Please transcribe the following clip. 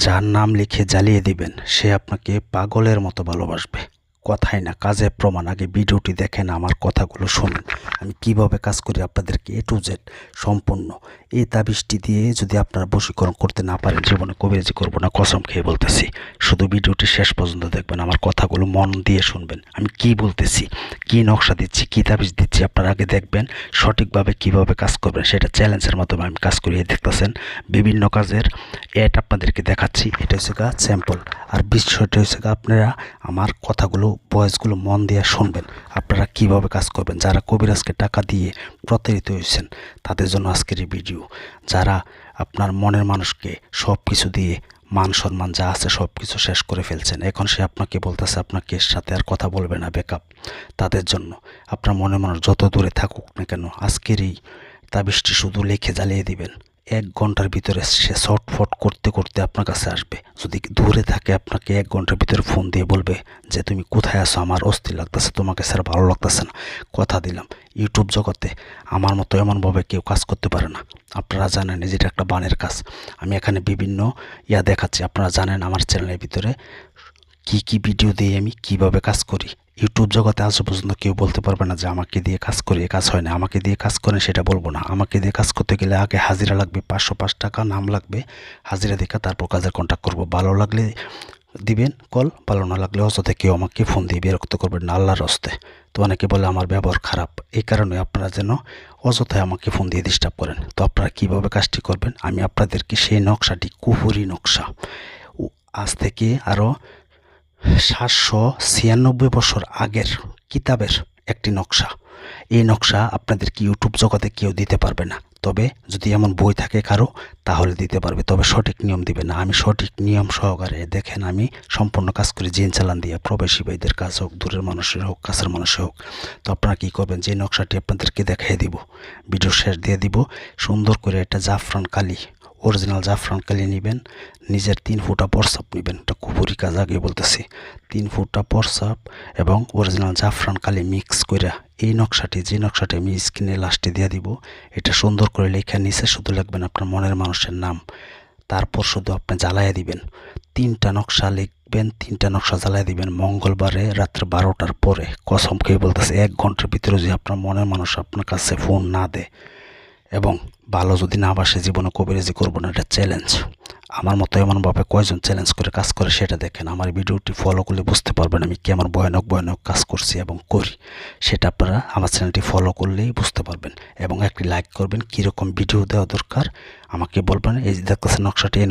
যার নাম লিখে জ্বালিয়ে দিবেন সে আপনাকে পাগলের মতো ভালোবাসবে। কথাই না কাজে প্রমাণ। আগে ভিডিওটি দেখেন, আমার কথাগুলো শুনুন, আমি কিভাবে কাজ করি আপনাদেরকে A to Z সম্পূর্ণ। এই তাবিজটি দিয়ে যদি আপনারা বশীকরণ করতে না পারেন, জীবনে কবিরাজি করবো না, কসম খেয়ে বলতেছি। শুধু ভিডিওটি শেষ পর্যন্ত দেখবেন, আমার কথাগুলো মন দিয়ে শুনবেন। আমি কি বলতেছি, কি নকশা দিচ্ছি, কি তাবিজ দিচ্ছি, আপনারা আগে দেখবেন সঠিকভাবে কিভাবে কাজ করবেন। সেটা চ্যালেঞ্জের মাধ্যমে আমি কাজ করিয়ে দেখতেছেন। বিভিন্ন কাজের অ্যাড আপনাদেরকে দেখাচ্ছি। এটা হচ্ছে গা স্যাম্পল। আর বিষয়টা হচ্ছে গা আপনারা আমার কথাগুলো ভয়েসগুলো মন দিয়ে শুনবেন, আপনারা কিভাবে কাজ করবেন। যারা কবিরাজকে টাকা দিয়ে প্রতারিত হয়েছেন তাদের জন্য আজকের এই ভিডিও। যারা আপনার মনের মানুষকে সব কিছু দিয়ে মান সম্মান যা আছে সব কিছু শেষ করে ফেলছেন, এখন সে আপনাকে বলতেছে আপনাকে সাথে আর কথা বলবে না, ব্যাকআপ, তাদের জন্য। আপনার মনের মানুষ যত দূরে থাকুক না কেন, আজকের এই তাবিজটি শুধু লিখে জ্বালিয়ে দিবেন। 1 ঘন্টার ভিতরে সে শর্টফট করতে করতে আপনার কাছে আসবে। যদি দূরে থাকে আপনাকে 1 ঘন্টার ভিতরে ফোন দিয়ে বলবে যে তুমি কোথায় আছো, আমার অস্থির লাগতেছে, তোমাকে স্যার ভালো লাগতেছে না। কথা দিলাম, ইউটিউব জগতে আমার মতো এমনভাবে কেউ কাজ করতে পারে না। আপনারা জানেন যেটা একটা বানের কাজ। আমি এখানে বিভিন্ন দেখাচ্ছি, আপনারা জানেন আমার চ্যানেলের ভিতরে কি ভিডিও দিয়ে আমি কিভাবে কাজ করি। ইউটিউব জগতে আজ পর্যন্ত কেউ বলতে পারবে না যে আমাকে দিয়ে কাজ করি, কাজ হয় না। আমাকে দিয়ে কাজ করেন সেটা বলবো না। আমাকে দিয়ে কাজ করতে গেলে আগে হাজিরা লাগবে 505 টাকা, নাম লাগবে, হাজিরা দেখা তারপর কাজের কন্ট্যাক্ট করবো। ভালো লাগলে দিবেন কল, ভালো না লাগলে অযথা কেউ আমাকে ফোন দিয়ে বিরক্ত করবেন না, আল্লাহর হস্তে। তো অনেকে বলে আমার ব্যবহার খারাপ, এই কারণে আপনারা যেন অযথায় আমাকে ফোন দিয়ে ডিস্টার্ব করেন। তো আপনারা কীভাবে কাজটি করবেন আমি আপনাদেরকে সেই নকশাটি, কুফুরি নকশা, আজ থেকে আরও 796 বছর আগের কিতাবের একটি নকশা। এই নকশা আপনাদেরকে ইউটিউব জগতে কেউ দিতে পারবে না। তবে যদি এমন বই থাকে কারো তাহলে দিতে পারবে, তবে সঠিক নিয়ম দিবে না। আমি সঠিক নিয়ম সহকারে দেখেন আমি সম্পূর্ণ কাজ করি, জিন চালান দিয়ে। প্রবাসী ভাইদের কাজ হোক, দূরের মানুষের হোক, কাছের মানুষের হোক। তো আপনারা কী করবেন, যে নকশাটি আপনাদেরকে দেখিয়ে দিব, ভিডিও শেষ দিয়ে দিব, সুন্দর করে একটা জাফরান কালি, অরিজিনাল জাফরান কালি নেবেন। নিজের 3 ফুটা প্রস্রাব নেবেন, একটা কুপুরি কাজ আগে বলতেছি। 3 ফুটা প্রস্রাব এবং অরিজিনাল জাফরান কালি মিক্স করে এই নকশাটি, যে নকশাটি আমি স্ক্রিনে লাস্টে দিয়ে দিব, এটা সুন্দর করে লেখা নিচে শুধু লিখবেন আপনার মনের মানুষের নাম। তারপর শুধু আপনি জ্বালায় দিবেন 3টা নকশা লিখবেন, 3টা নকশা জ্বালায় দিবেন মঙ্গলবারে রাত্রে 12টার পরে। কসম খেয়ে বলতেছে 1 ঘন্টার ভিতরে যদি আপনার মনের মানুষ আপনার কাছে ফোন না দেয় এবং ভালো যদি না বাসে, জীবনে কবিরাজি করবো না, এটা চ্যালেঞ্জ। আমার মতো এমনভাবে কয়জন চ্যালেঞ্জ করে কাজ করে সেটা দেখেন। আমার ভিডিওটি ফলো করলে বুঝতে পারবেন আমি কেমন ভয়ানক ভয়ানক কাজ করছি এবং করি। সেটা আপনারা আমার চ্যানেলটি ফলো করলেই বুঝতে পারবেন। এবং একটি লাইক করবেন, কীরকম ভিডিও দেওয়া দরকার আমাকে বলবেন। এই যে দেখতেছেন নকশাটি, এই